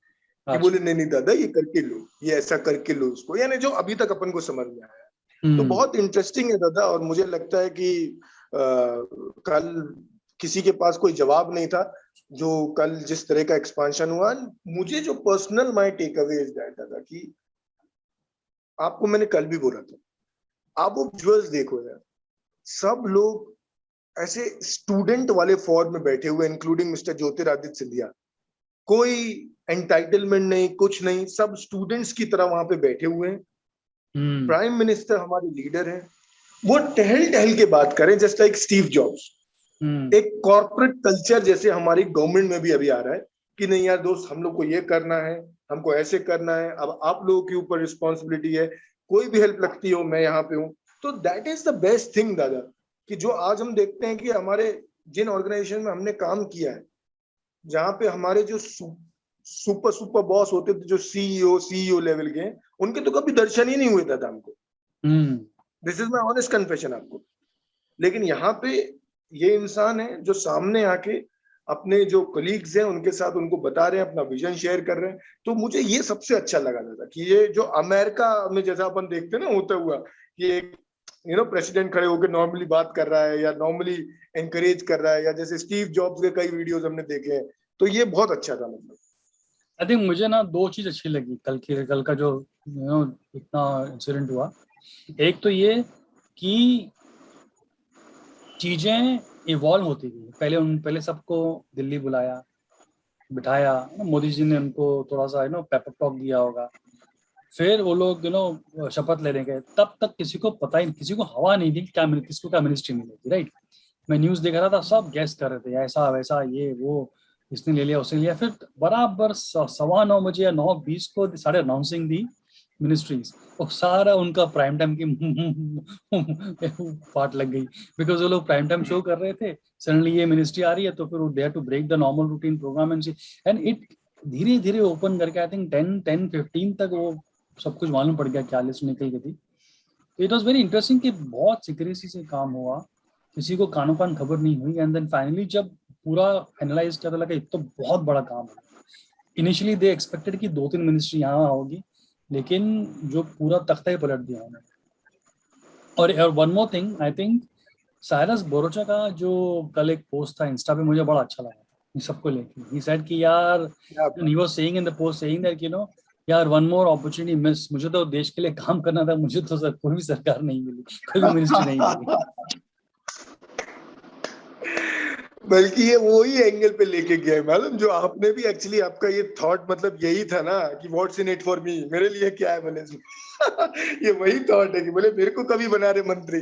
कि बोले नहीं नहीं दादा ये करके लो, ये ऐसा करके लो उसको, यानी जो अभी तक अपन को समझ में आया। तो बहुत इंटरेस्टिंग है दादा, और मुझे लगता है कि कल किसी के पास कोई जवाब नहीं था जो कल जिस तरह का एक्सपांशन हुआ। मुझे जो personal my take away is that दादा कि आपको मैंने कल भी बोला था, आप वो विजुअल्स देखो यार, सब लोग ऐसे स्टूडेंट वाले फॉर्म में बैठे हुए, इंक्लूडिंग मिस्टर ज्योतिरादित्य सिंधिया, कोई एंटाइटलमेंट नहीं, कुछ नहीं, सब स्टूडेंट्स की तरह वहां पे बैठे हुए हैं। प्राइम मिनिस्टर हमारे लीडर हैं, वो टहल टहल के बात करें जस्ट लाइक स्टीव जॉब्स। एक कॉर्पोरेट कल्चर जैसे हमारी गवर्नमेंट में भी अभी आ रहा है कि नहीं यार दोस्त, हम लोग को ये करना है, हमको ऐसे करना है, अब आप लोगों के ऊपर रिस्पॉन्सिबिलिटी है, कोई भी हेल्प लगती हो मैं यहाँ पे हूँ। तो that is the best thing दादा, कि जो आज हम देखते हैं कि हमारे जिन ऑर्गेनाइजेशन में हमने काम किया है, जहाँ पे हमारे जो सुपर बॉस होते थे, जो सीईओ लेवल के, उनके तो कभी दर्शन ही नहीं हुए दादा हमको। This is my honest confession आपको। लेकिन यहाँ पे ये इंसान है जो सामने आके अपने जो कलीग्स हैं उनके साथ उनको बता रहे हैं, अपना विजन शेयर कर रहे हैं। तो मुझे ये सबसे अच्छा लगा था कि ये जो अमेरिका में जैसा अपन देखते हैं ना होता हुआ कि एक प्रेसिडेंट खड़े होकर नॉर्मली बात कर रहा है या नॉर्मली एनकरेज कर रहा है, या जैसे स्टीव जॉब्स के कई वीडियोस हमने देखे हैं, तो ये बहुत अच्छा था। मतलब आई थिंक मुझे ना दो चीज अच्छी लगी कल का जो इतना इंसिडेंट हुआ। एक तो ये कि चीजें इवॉल्व होती गई। पहले सबको दिल्ली बुलाया, बिठाया, मोदी जी ने उनको थोड़ा सा पेपर टॉक दिया होगा, फिर वो लोग शपथ लेने गए, तब तक किसी को पता ही, किसी को हवा नहीं थी क्या किसको क्या मिनिस्ट्री मिलेगी, राइट। मैं न्यूज देख रहा था, सब गैस कर रहे थे ऐसा वैसा ये वो, इसने ले लिया उसने लिया। फिर बराबर 9:15 बजे या 9:20 को सारे अनाउंसिंग दी मिनिस्ट्रीज, और सारा उनका प्राइम टाइम की पार्ट लग गई, बिकॉज वो लोग प्राइम टाइम शो कर रहे थे, सडनली ये मिनिस्ट्री आ रही है, तो फिर वो there to break the normal routine program and it धीरे धीरे ओपन करके आई थिंक 10-15 तक वो सब कुछ मालूम पड़ गया, क्या लिस्ट निकल गई थी। इट वॉज वेरी इंटरेस्टिंग कि बहुत सीक्रेसी से काम हुआ, किसी को कानों कान खबर नहीं हुई, एंड देन फाइनली जब पूरा एनालाइज करने लगा तो बहुत बड़ा काम है। इनिशियली दे एक्सपेक्टेड कि 2-3 मिनिस्ट्री यहाँ होगी, लेकिन जो पूरा तख्ता ही पलट दिया उन्होंने। और one more thing, I think Cyrus Broacha का जो कल एक पोस्ट था इंस्टा पे, मुझे बड़ा अच्छा लगा इन सबको लेके। ही सेड कि यार, he was saying in the post saying that यार वन मोर अपॉर्चुनिटी मिस, मुझे तो देश के लिए काम करना था, मुझे तो सर कोई भी सरकार नहीं मिली, कोई भी मिनिस्ट्री नहीं मिली। बल्कि ये वही एंगल पे लेके गया है, मालूम, जो आपने भी एक्चुअली आपका ये थॉट मतलब यही था ना कि what's in it for me, मेरे लिए क्या है बोले ये वही थॉट है कि बोले मेरे को कभी बना रहे मंत्री।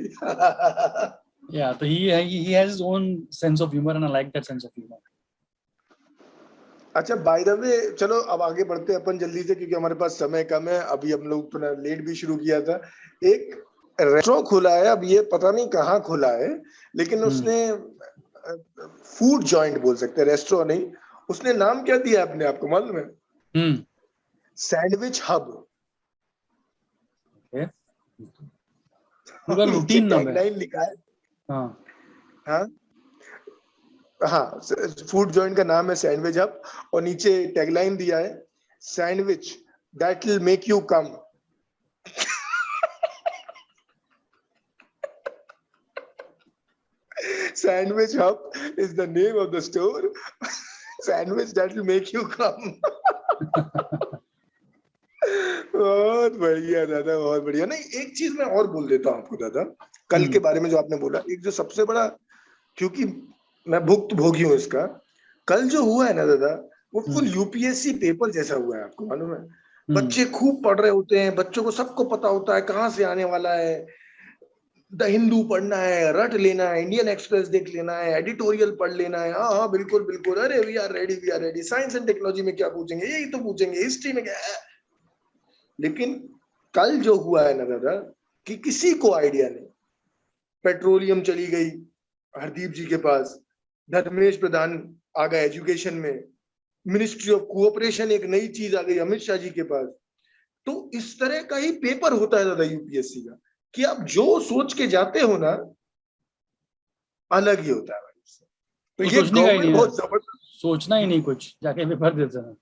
या तो he has his own sense of humor and I like that sense of humor. अच्छा, बाय द वे चलो अब आगे बढ़ते हैं अपन जल्दी से, क्योंकि हमारे पास समय कम है। अभी हम लोग थोड़ा लेट भी शुरू किया था। एक रेस्टोरेंट खुला है, अब ये पता नहीं कहाँ खुला है, लेकिन उसने फूड जॉइंट बोल सकते हैं, रेस्टोरेंट नहीं, उसने नाम क्या दिया अपने आप को मालूम है? Sandwich hub. ओके, पूरा नीचे रूटीन नाम है। टैगलाइन लिखा है। हाँ, हाँ हाँ, फूड जॉइंट का नाम है सैंडविच हब, और नीचे टैगलाइन दिया है, sandwich that will make you come. Sandwich Hub is the name of the store. Sandwich that will make you come. बहुत बढ़िया दादा, बहुत बढ़िया। नहीं, एक चीज मैं और बोल देता हूँ आपको दादा, कल के बारे में जो आपने बोला, एक जो सबसे बड़ा, क्योंकि मैं भुक्त भोगी हूँ इसका, कल जो हुआ है ना दादा, वो फुल यूपीएससी पेपर जैसा हुआ है, आपको मालूम है। बच्चे खूब पढ़ रहे होते हैं, बच्चों को सबको पता होता है कहाँ से आने वाला है, द हिंदू पढ़ना है, रट लेना है, इंडियन एक्सप्रेस देख लेना है, एडिटोरियल पढ़ लेना है, हाँ हाँ बिल्कुल बिल्कुल, अरे we are ready we are ready, science and technology में क्या पूछेंगे, यही तो पूछेंगे, हिस्ट्री में क्या है। लेकिन कल जो हुआ है ना दादा, कि किसी को आइडिया नहीं, पेट्रोलियम चली गई हरदीप जी के पास, धर्मेश प्रधान आ गए एजुकेशन में, मिनिस्ट्री ऑफ कोऑपरेशन एक नई चीज आ गई अमित शाह जी के पास। तो इस तरह का ही पेपर होता है दादा यूपीएससी का, कि आप जो सोच के जाते हो ना, अलग ही होता है भाई उससे। तो ये सोचने का ही गवर्नमेंट नहीं है, बहुत जबरदस्त, सोचना ही नहीं, कुछ जाके पेपर देते हैं,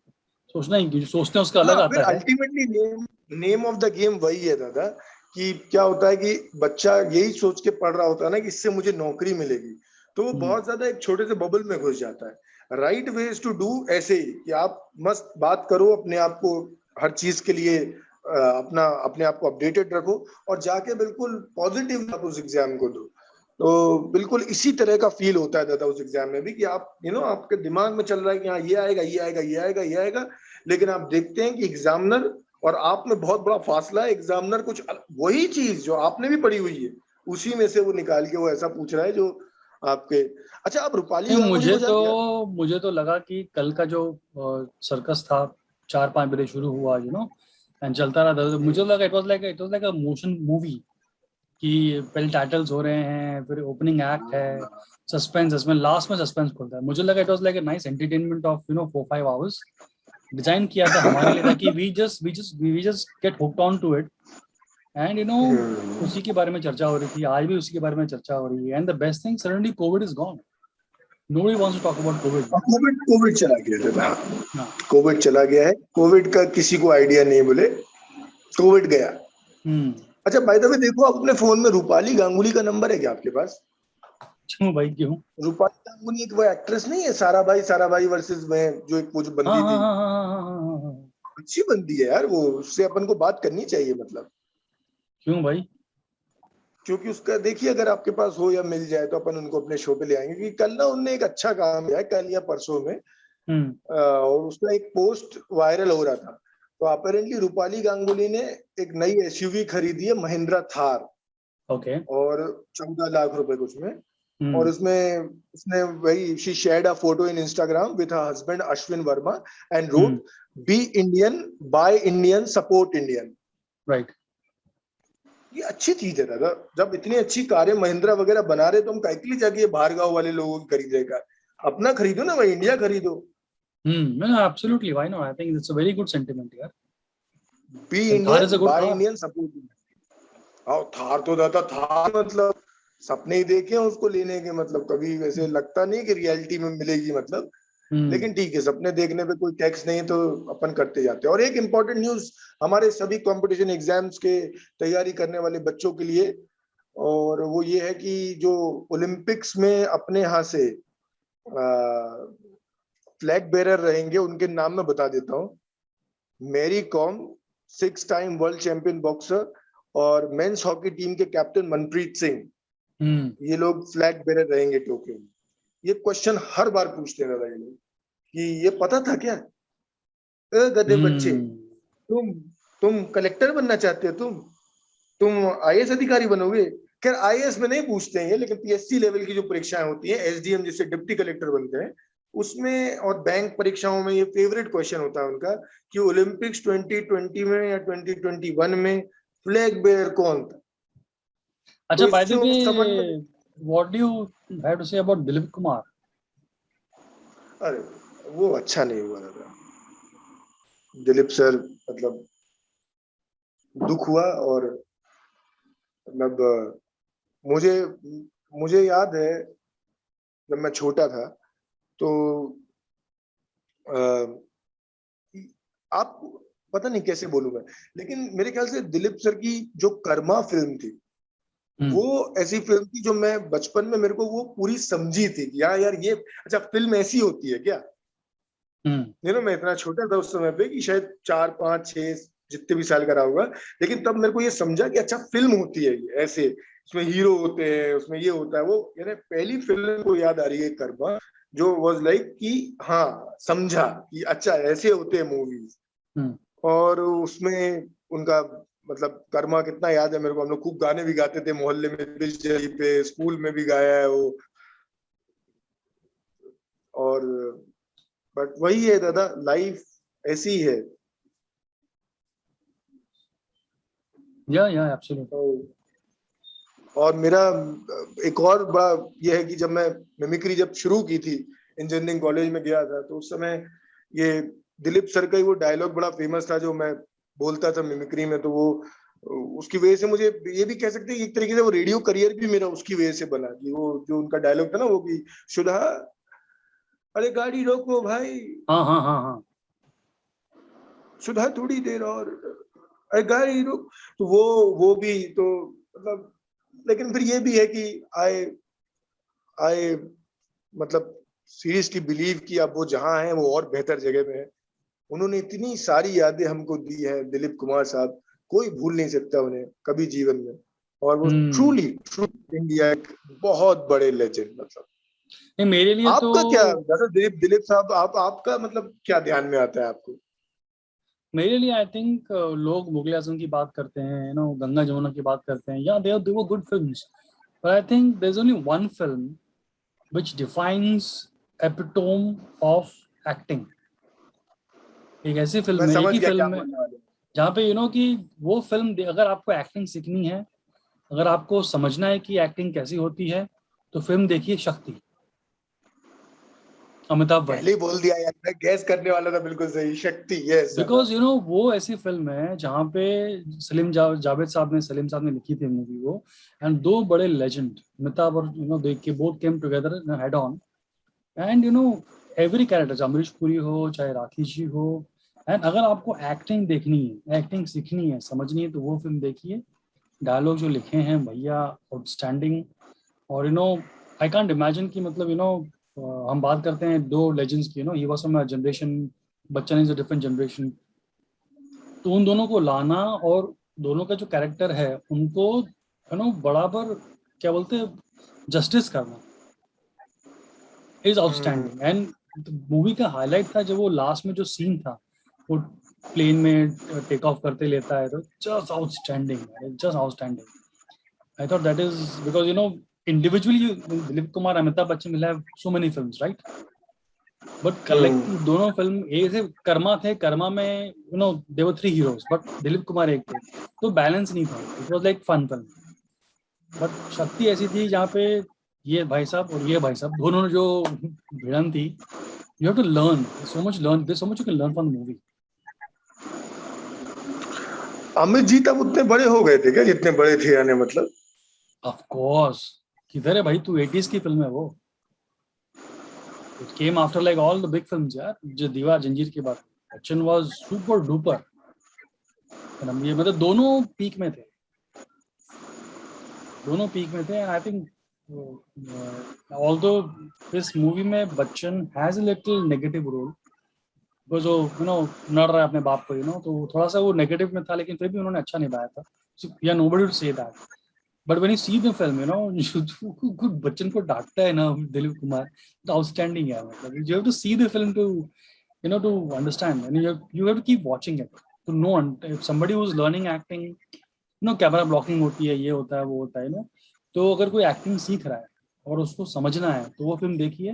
सोचना ही, जो सोचते हैं उसका अलग हाँ, फिर आता है। Ultimately name of the game वही है दादा, कि क्या होता है कि बच्चा यही सोच के पढ़ रहा होता है ना कि इससे मुझे नौकरी मिलेगी, तो वो बहुत ज्यादा एक छोटे से बबल में घुस जाता है। राइट वेज टू डू ऐसे ही, कि आप मस्त बात करो, अपने आप को हर चीज के लिए अपने आप को अपडेटेड रखो, और जाके बिल्कुल पॉजिटिव आप उस एग्जाम को दो। तो बिल्कुल इसी तरह का फील होता है दादा उस एग्जाम में भी, कि आप आपके दिमाग में चल रहा है कि हाँ ये आएगा ये आएगा ये आएगा ये आएगा, लेकिन आप देखते हैं कि एग्जामिनर और आप में बहुत बड़ा फासला है। एग्जामिनर कुछ वही चीज जो आपने भी पढ़ी हुई है, उसी में से वो निकाल के वो ऐसा पूछ रहा है जो आपके। अच्छा, आप रूपाली गांगुली को जानते हैं? मुझे तो लगा कि कल का जो सर्कस था 4-5 बजे शुरू हुआ, एंड चलता रहा था, मुझे लगा it was like a motion movie, कि पहले टाइटल्स हो रहे हैं, फिर ओपनिंग एक्ट है, सस्पेंस, लास्ट में सस्पेंस खुलता है। मुझे लगा it was like a nice entertainment of 4-5 hours, design किया था हमारे लिए, ताकि we just get hooked on to it, and उसी के बारे में चर्चा हो रही थी, आज भी उसी के बारे में चर्चा हो रही है। And the best thing, suddenly Covid is gone, nobody wants to talk about covid. Covid चला गया था, कोविड चला गया है, कोविड का किसी को आइडिया नहीं, बोले कोविड गया। अच्छा, बाय द वे देखो, आप अपने फोन में रूपाली गांगुली का नंबर है क्या आपके पास? क्यों भाई, क्यों? रूपाली गांगुली एक वो एक्ट्रेस नहीं है, सारा भाई वर्सेस में, जो एक वो जो बंदी थी, अच्छी बंदी है यार वो, उससे अपन को बात करनी चाहिए, मतलब। क्यों भाई? क्योंकि उसका देखिए, अगर आपके पास हो या मिल जाए तो अपन उनको अपने शो पे ले आएंगे, क्योंकि कल ना उनने एक अच्छा काम किया है, कल या परसों में, और उसका एक पोस्ट वायरल हो रहा था। तो अपेरेंटली रूपाली गांगुली ने एक नई एसयूवी खरीदी है, महिंद्रा थार, ओके, और 14 लाख रुपए कुछ में, और उसमें उसने वही, she shared a photo in Instagram with her husband Ashwin Varma and wrote, be Indian, buy Indian, support Indian. Right. ये अच्छी चीज है दादा, जब इतनी अच्छी कारें महिंद्रा वगैरह बना रहे, तो हम काहे के लिए जाके बाहर गांव वाले लोगों की खरीदेगा, अपना खरीदो ना भाई, इंडिया खरीदो। Absolutely, why not, I think it's a very good sentiment यार। Be Thar is a Indian, good buy car. Indian, support Indian. और थार तो दादा, थार मतलब सपने ही देखे हैं उसको लेने के, मतलब कभी वैसे लगता नहीं कि रियलिटी में मिलेगी, मतलब। लेकिन ठीक है, सपने देखने पे कोई टैक्स नहीं, तो अपन करते जाते हैं। और एक इम्पोर्टेंट न्यूज हमारे सभी कंपटीशन एग्जाम्स के तैयारी करने वाले बच्चों के लिए, और वो ये है कि जो ओलंपिक्स में अपने यहाँ से फ्लैग बेरर रहेंगे, उनके नाम मैं बता देता हूँ। Mary Kom, 6 time world champion boxer, और मेंस हॉकी टीम के कैप्टन मनप्रीत सिंह, ये लोग फ्लैग बेरर रहेंगे टोक्यो में। ये क्वेश्चन हर बार पूछते हैं दादा ये लोग, कि ये पता था क्या? गधे बच्चे, तुम कलेक्टर बनना चाहते हो, तुम आईएएस अधिकारी बनोगे? खैर, आईएएस में नहीं पूछते हैं, लेकिन पीएससी लेवल की जो परीक्षाएं होती हैं, एसडीएम जिससे डिप्टी कलेक्टर बनते हैं, उसमें, और बैंक परीक्षाओं में ये फेवरेट क्वेश्चन होता है उनका, कि ओलंपिक्स 2020 में या 2021 में फ्लैग बेयर कौन था? अच्छा, तो बाय द इससे वे, समझ में, what do you have to say about Dilip Kumar? अरे वो अच्छा नहीं हुआ दादा, दिलीप सर मतलब दुख हुआ। और मतलब मुझे मुझे याद है जब मैं छोटा था तो अ, आप पता नहीं कैसे बोलूंगा, लेकिन मेरे ख्याल से दिलीप सर की जो कर्मा फिल्म थी वो ऐसी फिल्म थी जो मैं बचपन में मेरे को वो पूरी समझी थी कि यार यार ये अच्छा फिल्म ऐसी होती है क्या। मैं इतना छोटा था उस समय पे कि शायद 4 5 6 जितने भी साल का रहा होगा, लेकिन तब मेरे को ये समझा कि अच्छा फिल्म होती है ये ऐसे, उसमें हीरो होते हैं, उसमें ये होता है वो। यानी पहली फिल्म को याद आ रही है कर्मा, जो वाज लाइक कि हाँ समझा कि अच्छा ऐसे होते हैं मूवीज। और उसमें उनका मतलब कर्मा कितना याद है मेरे को, हम लोग खूब गाने भी गाते थे मोहल्ले में, बिजली पे, स्कूल में भी गाया है वो। और बट वही है दादा, लाइफ ऐसी ही है। या एब्सोल्युटली। और मेरा एक और बड़ा ये है कि जब मैं मिमिक्री जब शुरू की थी, इंजीनियरिंग कॉलेज में गया था, तो उस समय ये दिलीप सर का ही वो डायलॉग बड़ा फेमस था जो मैं बोलता था मिमिक्री में। तो वो उसकी वजह से मुझे ये भी कह सकते हैं एक तरीके से वो रेडियो करियर भी मेरा उसकी वजह से बना, कि वो जो उनका डायलॉग था ना वो कि सुधा, अरे गाड़ी रोको भाई, हाँ। सुधा थोड़ी देर और, अरे गाड़ी रोक। तो वो भी तो मतलब, लेकिन फिर ये भी है कि आई आई मतलब सीरियसली बिलीव कि अब वो जहाँ हैं वो और बेहतर जगह में है। उन्होंने इतनी सारी यादें हमको दी है, दिलीप कुमार साहब, कोई भूल नहीं सकता उन्हें कभी जीवन में। और वो ट्रूली ट्रूली इंडिया एक बहुत बड़े लेजेंड मतलब। नहीं, मेरे लिए तो आपका क्या दादा, दिलीप दिलीप साहब, आपका मतलब क्या ध्यान में आता है आपको? मेरे लिए आई थिंक लोग मुगल आजम की बात करते हैं, गंगा जमुना की बात करते हैं, या they were good films, but I think there is only one film which defines epitome of acting. एक ऐसी मैं फिल्म है, एक समझ ही गया क्या फिल्म है बोलने वाले हैं। जहाँ पे कि वो फिल्म अगर आपको एक्टिंग सीखनी है, अगर आपको समझना है कि एक्टिंग कैसी होती है, तो फिल्म देखिए शक्ति, अमिताभ पहले बच्चन। ही बोल दिया यार, मैं गैस करने वाला था बिल्कुल सही, शक्ति, यस दादा। बिकॉज वो ऐसी फिल्म है जहाँ पे जावेद साहब ने, सलीम साहब ने लिखी थी मूवी वो, एंड दो बड़े लेजेंड अमिताभ और देख के both came together head on. And every character, चाहे अमरीश पुरी हो चाहे राखी जी हो, एंड अगर आपको एक्टिंग देखनी है, एक्टिंग सीखनी है, समझनी है, तो वो फिल्म देखिए। डायलॉग जो लिखे हैं भैया, आउटस्टैंडिंग। और आई कांट इमेजिन कि मतलब हम बात करते हैं दो लेजेंड्स की, he was from a generation, Bachchan is a different generation. तो उन दोनों को लाना और दोनों का जो कैरेक्टर है उनको बराबर, क्या बोलते हैं, जस्टिस करना इज आउटस्टैंडिंग। एंड मूवी का हाईलाइट था जब वो लास्ट में जो सीन था, वो प्लेन में टेक ऑफ करते लेता है, तो just outstanding, just outstanding. I thought that is because individually Dilip Kumar, Amitabh Bachchan will have so many films, right? But collective दोनों फिल्म एक से कर्मा थे, कर्मा में there were three heroes but Dilip Kumar एक थे, तो बैलेंस नहीं था, it was like fun film. But Shakti ऐसी थी जहाँ पे ये भाई साहब और ये भाई साहब दोनों ने जो भिड़न थी, you have to learn so much, learn there so much you can learn from the movie. Amit ji तब उतने बड़े हो गए थे क्या जितने बड़े थे, यानी मतलब? ऑफ कोर्स, किधर है भाई तू, 80s की फिल्म है वो। It came after like all the big films यार, जो दीवार जंजीर के बाद बच्चन वाज सुपर डुपर। ये मतलब दोनों पीक में थे, दोनों पीक में थे। आई थिंक ऑल्दो इस मूवी में Bachchan has a little negative role, because वो नड़ रहा है अपने बाप को, तो थोड़ा सा वो नेगेटिव में था, लेकिन फिर भी उन्होंने अच्छा निभाया था। या nobody would say that, but when you see the film, Bachchan को डांटता है ना दिलीप कुमार, तो आउटस्टैंडिंग है। मतलब you have to see the film to to understand, and you have to keep watching it to know if somebody who's learning acting, camera blocking होती है, ये होता है, वो होता है तो अगर कोई एक्टिंग सीख रहा है और उसको समझना है, तो वो फिल्म देखिए,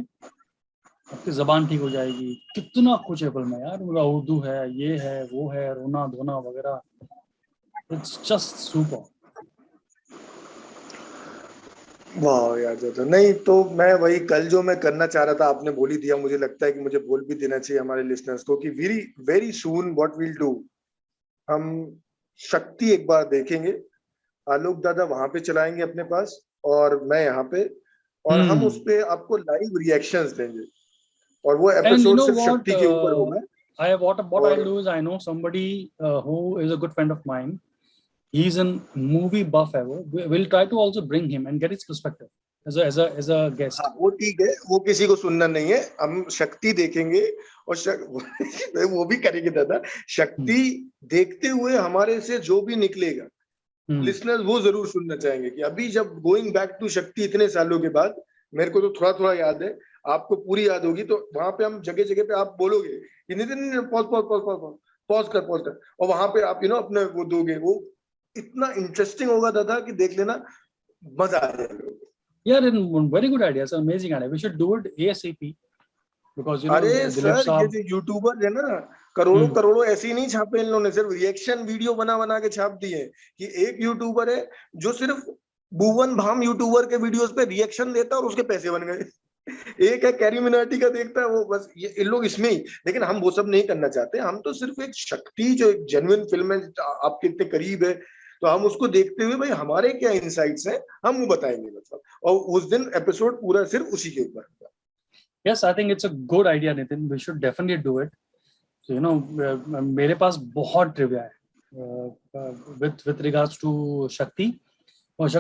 आपकी जबान ठीक हो जाएगी। कितना कुछ है फिल्म में यार, उर्दू है, ये है, वो है, रोना धोना वगैरह, इट्स जस्ट सुपर। वाह यार दादा, नहीं तो मैं वही कल जो मैं करना चाह रहा था आपने बोल ही दिया। मुझे लगता है कि मुझे बोल भी देना चाहिए हमारे लिसनर्स को कि very very soon what will do, हम शक्ति एक बार देखेंगे। आलोक दादा वहां पे चलाएंगे अपने पास और मैं यहाँ पे, और हम उस पे आपको लाइव रिएक्शंस देंगे और वो And you एपिसोड know सिर्फ what? शक्ति के ऊपर होगा। What I'll और do is I know somebody who is a good friend of mine. He's a movie buff ever. We'll try to also bring him and get his perspective as a guest. हाँ वो ठीक है, वो किसी को सुनना नहीं है, हम शक्ति देखेंगे और वो भी करेंगे दादा। शक्ति देखते हुए हमारे से जो भी निकलेगा लिसनर्स वो जरूर सुनना चाहेंगे कि अभी जब गोइंग बैक टू शक्ति इतने सालों के बाद, मेरे को तो थोड़ा थोड़ा याद है, आपको पूरी याद होगी, तो वहां पे हम जगह जगह पे आप बोलोगे कि Nitin pause pause pause pause pause कर, और वहां पे आप अपने वो दोगे, वो इतना इंटरेस्टिंग होगा दादा कि देख लेना, मजा आ जाएगा। Yeah, very good idea. It's an amazing idea. We should do it ASAP because अरे Dilip सर, ये साहब. जो यूट्यूबर है ना, करोड़ों करोड़ों ऐसे ही नहीं छापे इन लोगों ने, सिर्फ रिएक्शन वीडियो बना बना के छाप दिए। कि एक यूट्यूबर है जो सिर्फ भुवन भाम यूट्यूबर के वीडियोस पे रिएक्शन देता है और उसके पैसे बन गए। एक है कैरी मिनाटी का देखता है वो, बस ये इन लोग इसमें ही। लेकिन हम वो सब नहीं करना चाहते, हम तो सिर्फ एक शक्ति जो एक जेन्युइन फिल्म है, आपके इतने करीब है, तो हम उसको देखते हुए भाई हमारे क्या इनसाइट्स हैं हम वो बताएंगे, मतलब। और उस दिन एपिसोड पूरा सिर्फ उसी के ऊपर होगा। Yes, I think it's a good idea, Nitin. We should definitely do it. So मेरे पास बहुत ट्रिविया है with regards to शक्ति और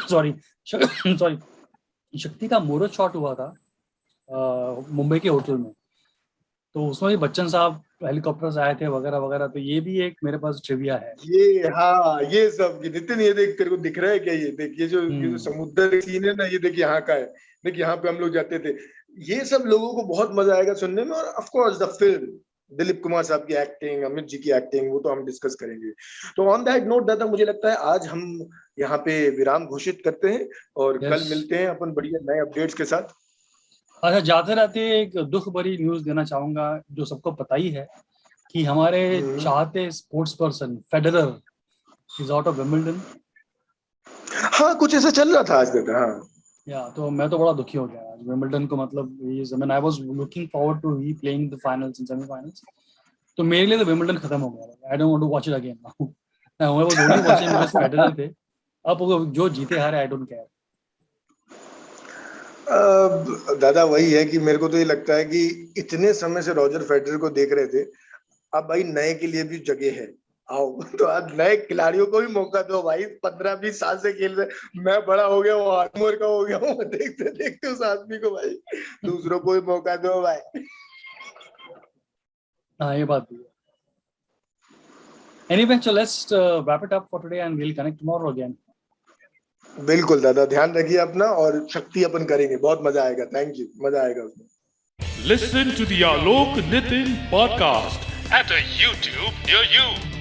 sorry शक्ति का मुहूर्त शॉट हुआ था मुंबई के होटल में, तो उसमें भी बच्चन साहब हेलीकॉप्टर से आए थे वगैरह वगैरह, तो ये भी एक मेरे पास ट्रिविया है। ये हाँ, ये सब नितिन, ये देख तेरे को दिख रहा है क्या? ये देख, ये जो समुद्र सीन है ना, ये देख यहाँ का है, देख यहाँ पे हम लोग जाते थे। ये सब लोगों को बहुत मजा आएगा सुनने में। और of course the film, Dilip Kumar साहब की एक्टिंग, अमित जी की एक्टिंग, वो तो हम डिस्कस करेंगे। तो ऑन दैट नोट दादा, मुझे लगता है आज हम यहाँ पे विराम घोषित करते हैं और कल मिलते हैं अपन बढ़िया नए अपडेट्स के साथ। अच्छा, जाते रहते एक दुख भरी न्यूज देना चाहूंगा, जो सबको पता ही है कि हमारे चाहते sports person Federer is out of Wimbledon. हाँ, कुछ ऐसा चल रहा था आज तक। हाँ या तो मैं तो बड़ा दुखी हो गया आज विंबलडन को, मतलब I was looking forward to he playing the finals and semifinals, तो मेरे लिए तो विंबलडन खत्म हो गया। I don't want to watch it again now. I was only watching because Federer थे। अब जो जीते हारे आई डोंट केयर। दादा वही है कि मेरे को तो ये लगता है कि इतने समय से रॉजर फेडरर को देख रहे थे, अब भाई नए के लिए भी जगह है, आओ। तो आज नए खिलाड़ियों को भी मौका दो भाई, 15-20 साल से खेल रहे, मैं बड़ा हो गया हूँ, 8 उम्र का हो गया हूँ, देखते देखते उस आदमी को भाई, दूसरों को भी मौका दो भाई। हाँ, ये बात भी है। Anyway, so let's wrap it up for today and we'll connect tomorrow again. बिल्कुल दादा, ध्यान रखिए अपना, और शक्ति अपन करेंगे, बहुत मजा आएगा। थैंक यू, मजा आएगा उसमें। Listen to the Alok Nitin podcast at a YouTube near you.